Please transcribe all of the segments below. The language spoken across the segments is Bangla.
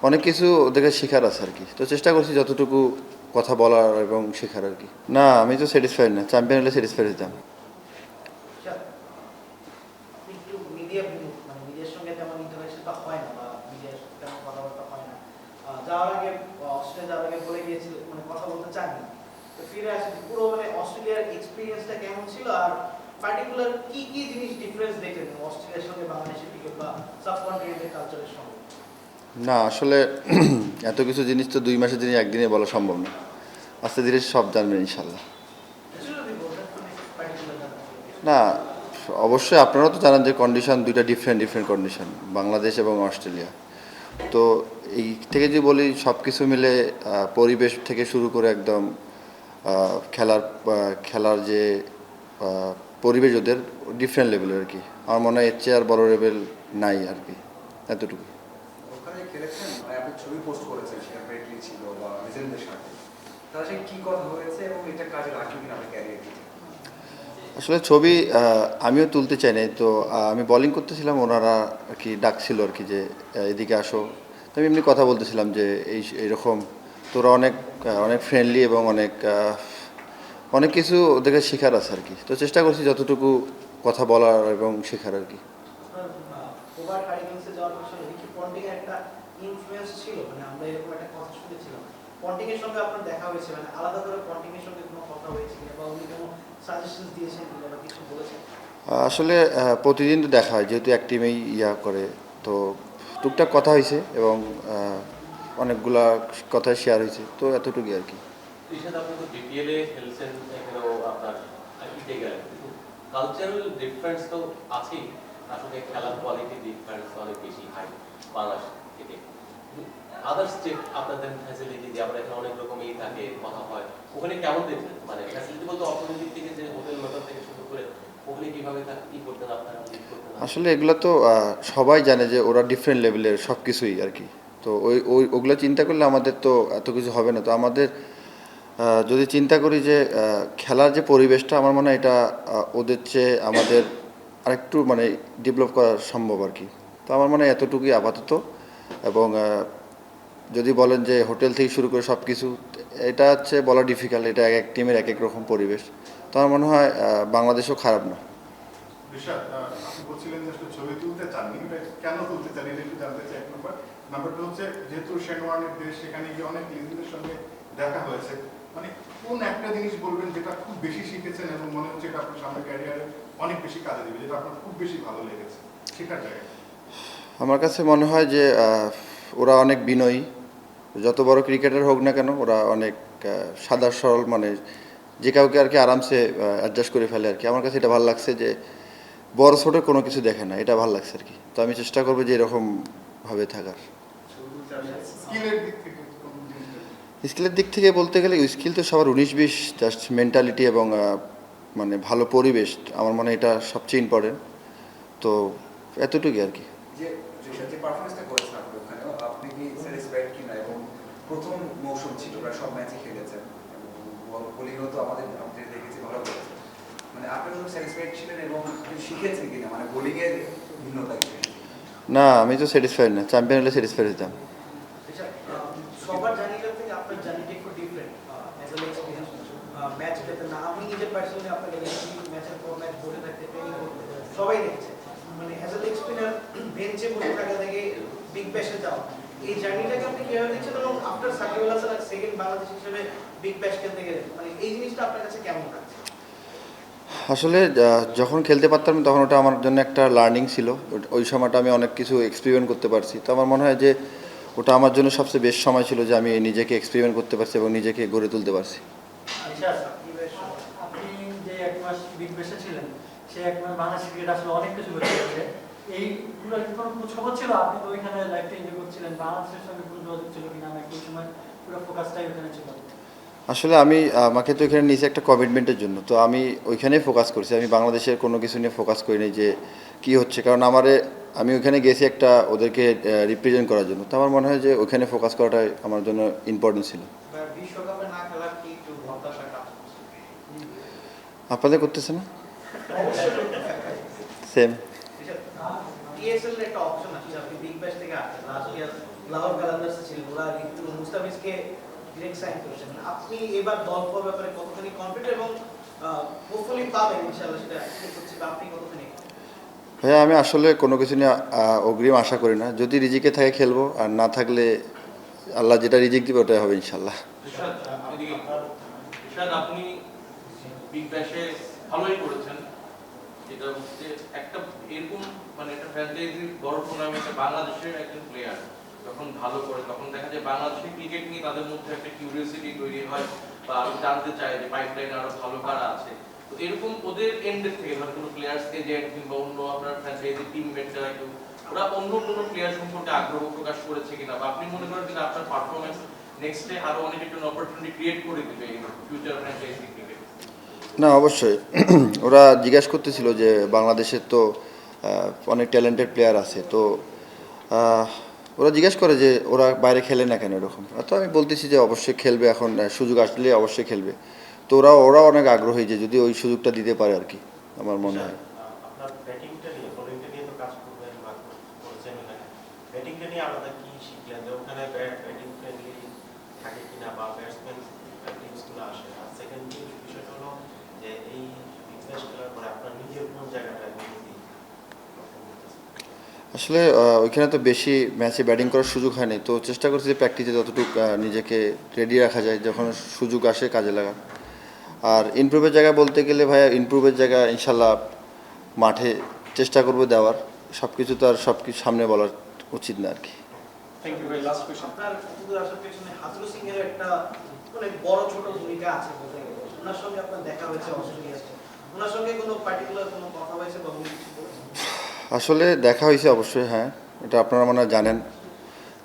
অনেক কিছু ওদেরকে শেখার আছে আর কি, তো চেষ্টা করছি যতটুকু কথা বলার এবং শেখার আর কি। না, আমি তো স্যাটিসফাইড না, চ্যাম্পিয়ন হলে স্যাটিসফাইড হতাম। আপনি একটু মিডিয়া বিমুখ, মানে মিডিয়ার সঙ্গে তেমন ইন্টারাকশনটা হয় না বা মিডিয়ার সাথে তেমন কথাবার্তা হয় না। যাওয়ার আগে অস্ট্রেলিয়া যাওয়ার আগে বলে গিয়েছিল মানে কথা বলতে চাননি, তো ফিরে আসেন, পুরো মানে অস্ট্রেলিয়ার এক্সপিরিয়েন্সটা কেমন ছিল আর পার্টিকুলার কি কি জিনিস ডিফারেন্স দেখলেন অস্ট্রেলিয়ার সঙ্গে বাংলাদেশের ক্রিকেট বা সাবকন্টিনেন্টের কালচারের সঙ্গে? না আসলে এত কিছু জিনিস তো 2 মাসের জিনিস একদিনে বলা সম্ভব না, আস্তে ধীরে সব জানবেন ইনশাল্লাহ। কিছু যদি বলতেন পার্টিকুলার জানার। না, অবশ্যই আপনারাও তো জানেন যে কন্ডিশন দুইটা ডিফারেন্ট ডিফারেন্ট কন্ডিশন, বাংলাদেশ এবং অস্ট্রেলিয়া। তো এই থেকে যদি বলি সব কিছু মিলে পরিবেশ থেকে শুরু করে একদম খেলার খেলার যে পরিবেশ ওদের ডিফারেন্ট লেভেলের আর কি। আমার মনে হয় এর চেয়ে আর বড় লেভেল নাই আর কি, এতটুকু। ওখানে খেলেছেন, মানে আপনি ছবি পোস্ট করেছেন, সেটা ব্রেটলি ছিল বা লিজেন্ডদের সাথে, তার সাথে কি কথা হয়েছে এবং এটা কাজে লাগবে কিনা আপনার ক্যারিয়ারে? আসলে ছবি আমিও তুলতে চাই নাই, তো আমি বোলিং করতেছিলাম, ওনারা আর কি ডাকছিল আর কি যে এদিকে আসো। তো আমি এমনি কথা বলতেছিলাম যে এইরকম তোরা অনেক অনেক ফ্রেন্ডলি এবং অনেক অনেক কিছু ওদেরকে শেখার আছে আর কি, তো চেষ্টা করছি যতটুকু কথা বলার এবং শেখার আর কি। ওভার হারিগেন্সে যাওয়ার পেছনে কি পন্টিং এর একটা ইনফ্লুয়েন্স ছিল? মানে আমরা এরকম একটা কথা শুনেছিলাম, পন্টিং এর সঙ্গে আপনার দেখা হয়েছে, মানে আলাদা করে পন্টিং এর সঙ্গে কোনো কথা হয়েছে কিনা বা উনি কোনো সাজেশন দিয়েছেন কিনা বা কিছু বলেছেন? আসলে প্রতিদিন তো দেখা হয়, যেহেতু এক টিমেই করে, তো টুকটাক কথা হয়েছে এবং অনেকগুলা কথা শেয়ার হয়েছে, তো এতটুকুই আর কি। ঋষাদ, আপনি তো বিপিএল এ খেলছেন, এখানেও আপনার আইপিতে গেলেন, কিন্তু কালচারাল ডিফারেন্স তো আছেই। আসলে খেলার কোয়ালিটি ডিফারেন্স অনেক বেশি হাই বাংলাদেশ থেকে। আদার স্টেট আপনাদের ফ্যাসিলিটি যে আমরা এখানে অনেক রকমই থাকে, কথা হয়, ওখানে কেমন দেখলেন? মানে ফ্যাসিলিটি বলতে অর্থনৈতিক থেকে যে হোটেল মেটার থেকে শুরু করে ওখানে কিভাবে কি করতেন আপনারা, লিড করতেন? আসলে এগুলো তো সবাই জানে যে ওরা ডিফারেন্ট লেভেলের সব কিছুই আর কি। তো ওগুলো চিন্তা করলে আমাদের তো এত কিছু হবে না। তো আমাদের যদি চিন্তা করি যে খেলার যে পরিবেশটা, আমার মনে হয় এটা ওদের চেয়ে আমাদের আরেকটু মানে ডেভেলপ করা সম্ভব আর কি। তো আমার মনে হয় এতটুকুই আপাতত। এবং যদি বলেন যে হোটেল থেকে শুরু করে সব কিছু, এটা হচ্ছে বলা ডিফিকাল্ট, এটা এক এক টিমের এক এক রকম পরিবেশ। তো আমার মনে হয় বাংলাদেশও খারাপ না। ঋষাদ, আপনি বলছিলেন যে আসলে ছবি তুলতে চাননি, এটা কেন তুলতে চান এটা একটু জানতে চাই। এক নম্বর, নাম্বার 2 হচ্ছে যেহেতু শেনওয়ার্নের দেশ, সেখানে গিয়ে অনেক লিজেন্ডের সঙ্গে দেখা হয়েছে, মানে কোন একটা জিনিস বলবেন যেটা খুব বেশি শিখেছেন এবং মনে হচ্ছে এটা আপনার সামনে ক্যারিয়ারে অনেক বেশি কাজে দেবে, যেটা আপনার খুব বেশি ভালো লেগেছে শেখার জায়গায়? আমার কাছে মনে হয় যে ওরা অনেক বিনয়ী, যত বড় ক্রিকেটার হোক না কেন ওরা অনেক সাদা সরল, মানে যে কাউকে আর কি আরামসে অ্যাডজাস্ট করে ফেলে আর কি। আমার কাছে এটা ভালো লাগছে যে বড় ছোটো কোনো কিছু দেখে না, এটা ভালো লাগছে আর কি। তো আমি চেষ্টা করবো যে এরকমভাবে থাকার। স্কিলের দিক থেকে কোন জিনিসটা? স্কিলের দিক থেকে বলতে গেলে স্কিল তো সবার 19-20, জাস্ট মেন্টালিটি এবং মানে ভালো পরিবেশ, আমার মনে হয় এটা সবচেয়ে ইম্পর্টেন্ট। তো এতটুকুই আর কি। যে যে পারফরমেন্সটা করেছেন আপনি ওখানে, আপনি কি স্যাটিসফাইড কিনা? এবং প্রথম মৌসুম ছিল, প্রায় সব ম্যাচে খেলেছেন এবং বোলিংও তো আমাদের দেখেছি ভালো করেছেন, মানে আপনি যখন স্যাটিসফাইড ছিলেন এবং আপনি শিখেছেন কিনা, মানে বোলিং এর ভিন্নতা কি? না, আমি তো স্যাটিসফাইড না, চ্যাম্পিয়ন হলে স্যাটিসফাইড হতাম। সবার জার্নিটা থেকে আপনার জার্নিটা একটু different as a experience. Match পেতে না, আমি নিজের পার্সোনালি আপনাকে দেখেছি ম্যাচের পর ম্যাচ বসে থাকতে, ট্রেনিং করতে, সবাই দেখেছে। মানে অ্যাজ এ এক্সপিরিয়েন্স বেঞ্চে বসে থাকা থেকে বিগ ব্যাশে যাওয়া, এই জার্নিটাকে আপনি কিভাবে দেখছেন? এবং আফটার সাকিব আল হাসান সেকেন্ড বাংলাদেশ হিসেবে বিগ ব্যাশ খেলতে গেলেন, মানে এই জিনিসটা আপনার কাছে কেমন লাগছে? আসলে যখন খেলতে পারতাম তখন ওটা আমার জন্য একটা লার্নিং ছিল। ওই সময়টা আমি অনেক কিছু এক্সপেরিমেন্ট করতে পারছি। তো আমার মনে হয় যে ওটা আমার জন্য সবচেয়ে বেস্ট সময় ছিল, যে আমি নিজেকে এক্সপেরিমেন্ট করতে পারছি এবং নিজেকে গড়ে তুলতে পারছি। আচ্ছা, আপনি যে 1 মাস বিগ ব্যাশে ছিলেন, সেই 1 মাস বাংলাদেশ ক্রিকেট আসলে অনেক কিছু ঘটে গেছে। এই পুরো কোনো খোঁজ খবর ছিল? আপনি তো ওইখানে লাইফটা এনজয় করছিলেন, বাংলাদেশের সঙ্গে কোনো যোগাযোগ ছিল কিনা? আমি একটু সময় পুরো ফোকাসটাই ওখানে ছিল। আসলে আমাকে তো এখানে নিয়েছে একটা কমিটমেন্টের জন্য, তো আমি ওইখানেই ফোকাস করছি। আমি বাংলাদেশের কোনো কিছু নিয়ে ফোকাস করিনি যে কি হচ্ছে, কারণ আমি ওইখানে গেছি একটা ওদেরকে রিপ্রেজেন্ট করার জন্য। তো আমার মনে হয় যে ওইখানে ফোকাস করাটাই আমার জন্য ইম্পর্টেন্ট ছিল। বিশ্বকাপে না খেলার কি একটু হতাশা কাজ করছে? আপনাদের করতেছে না? সেম। টিএসএল এর একটা অপশন আছে, আপনি বিগ ব্যাশ থেকে আসছেন, লাস্ট ইয়ার লাহোর কালান্দার্সে ছিলেন, ওরা একটু মুস্তাফিজকে ডিরেক্ট সাইন করেছেন। আপনি এবার দল পাওয়ার ব্যাপারে কতখানি কনফিডেন্ট এবং হোপফুলি পাবেন ইনশাআল্লাহ, সেটা এক্সপেক্ট করছি, বা আপনি কতখানি? ভাইয়া আমি আসলে কোনো কিছু নিয়ে অগ্রিম আশা করি না, যদি রিজিকে থাকে খেলবো, আর না থাকলে আল্লাহ যেটা রিজিক দিবে ওটাই হবে ইনশাল্লাহ। ইরশাদ, আপনি বিগ ব্যাশে ভালোই করেছেন। যেটা হচ্ছে একটা এরকম মানে একটা ফ্র্যাঞ্চাইজির বড় টুর্নামেন্টে বাংলাদেশের একজন প্লেয়ার যখন ভালো করে, তখন দেখা যায় বাংলাদেশের ক্রিকেট নিয়ে তাদের মধ্যে একটা কিউরিওসিটি তৈরি হয়, বা আরো জানতে চায় যে পাইপলাইনে আরো ভালো কারা আছে। তো এরকম ওদের এন্ডের থেকে মানে কোনো প্লেয়ার্স এজেন্ট কিংবা অন্য আপনার ফ্র্যাঞ্চাইজির টিমমেট যারা কেউ, ওরা অন্য কোনো প্লেয়ার সম্পর্কে আগ্রহ প্রকাশ করেছে কিনা, বা আপনি মনে করেন কিনা আপনার পারফরমেন্স নেক্সটে আরো অনেক একটা অপরচুনিটি ক্রিয়েট করে দিবে ফিউচার ফ্র্যাঞ্চাইজি ক্রিকেট? না অবশ্যই ওরা জিজ্ঞাসা করতেছিল যে বাংলাদেশের তো অনেক ট্যালেন্টেড প্লেয়ার আছে, তো ওরা জিজ্ঞেস করে যে ওরা বাইরে খেলে না কেন এরকম। তো আমি বলতেছি যে অবশ্যই খেলবে, এখন সুযোগ আসলে অবশ্যই খেলবে। তো ওরা অনেক আগ্রহী যে যদি ওই সুযোগটা দিতে পারে আর কি, আমার মনে হয়। আপনার ব্যাটিংটা নিয়ে, বোলিংটা নিয়ে তো কাজ করবেন বা করেছেন এখানে, ব্যাটিংটা নিয়ে আলাদা কি শিখলেন, যে ওখানে ব্যাটিং ফ্রেন্ডলি থাকে কিনা বা ব্যাটসম্যান টিমসগুলো আসে? আর সেকেন্ড বিষয়টা হলো যে এই বিজনেস খেলার পরে আপনার নিজের কোন জায়গাটা আসলে ওইখানে তো বেশি ম্যাচে ব্যাটিং করার সুযোগ হয়নি, তো চেষ্টা করছি যে প্র্যাকটিসে যতটুকু নিজেকে রেডি রাখা যায়, যখন সুযোগ আসে কাজে লাগা। আর ইমপ্রুভের জায়গা বলতে গেলে ভাইয়া, ইমপ্রুভের জায়গা ইনশাল্লাহ মাঠে চেষ্টা করবো দেওয়ার, সব কিছু তো আর সব কিছু সামনে বলার উচিত না আর কি। থ্যাংক ইউ ভাই। Last question. আপনার ফুটবল আসার পেছনে হাজরু সিং এর একটা অনেক বড় ছোট ভূমিকা আছে বলতে গেলে। ওনার সঙ্গে আপনার দেখা হয়েছে অস্ট্রেলিয়াতে, ওনার সঙ্গে কোনো পার্টিকুলার কোনো কথা হয়েছে বা উনি কিছু বলেছেন? আসলে দেখা হয়েছে অবশ্যই, হ্যাঁ, এটা আপনারা মনে হয় জানেন।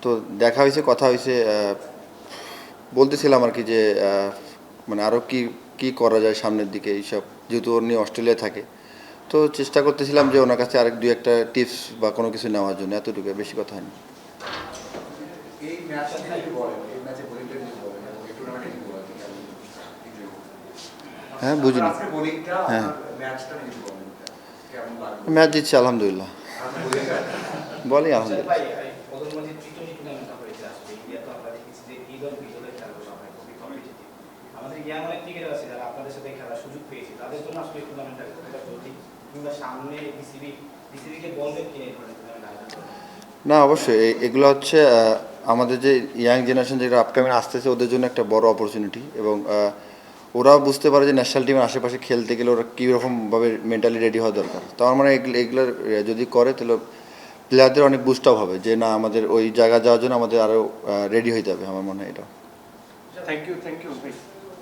তো দেখা হয়েছে, কথা হয়েছে, বলতেছিলাম আর কি যে মানে আরও কি কি করা যায় সামনের দিকে এইসব, যেহেতু উনি অস্ট্রেলিয়ায় থাকে। তো চেষ্টা করতেছিলাম যে ওনার কাছে আরেক দুই একটা টিপস বা কোনো কিছু নেওয়ার জন্য, এতটুকু, বেশি কথা হয়নি। এই ম্যাচটা নিয়ে একটু বলেন, এই ম্যাচে বোলিংটা নিয়ে বলেন এবং এই টুর্নামেন্টে নিয়ে বলেন। হ্যাঁ, বুঝিনি। আজকে বোলিংটা হ্যাঁ। ম্যাচটা নিয়ে বলেন কেমন লাগলো? ম্যাচ জিতছে আলহামদুলিল্লাহ, বলি আলহামদুলিল্লাহ। প্রধানমন্ত্রী টি-20 টুর্নামেন্টটা হয়েছে আসলে ইন্ডিয়া, তো আমরা দেখেছি যে এই দল বিদলে খেলাগুলো হয় খুবই কম্পিটিটিভ। আমাদের ইয়াং অনেক ক্রিকেটার আছে যারা আপনাদের সাথে খেলার সুযোগ পেয়েছে, তাদের জন্য আসলে এই টুর্নামেন্টটা কতটা জরুরি, কিংবা সামনে বিসিবিকে বলবেন কিনা এই ধরনের টুর্নামেন্ট আয়োজন করবেন? না অবশ্যই, এগুলো হচ্ছে আমাদের যে ইয়াং জেনারেশন যেটা আপকামিং আসতেছে, ওদের জন্য একটা বড় অপরচুনিটি, এবং ওরাও বুঝতে পারে যে ন্যাশনাল টিমের আশেপাশে খেলতে গেলে ওরা কীরকমভাবে মেন্টালি রেডি হওয়া দরকার। তো আমার মানে এগুলোর যদি করে তাহলে প্লেয়ারদের অনেক বুস্ট আপ হবে, যে না আমাদের ওই জায়গা যাওয়ার জন্য আমাদের আরও রেডি হইতে হবে, আমার মনে হয় এটা। থ্যাংক ইউ ভাই।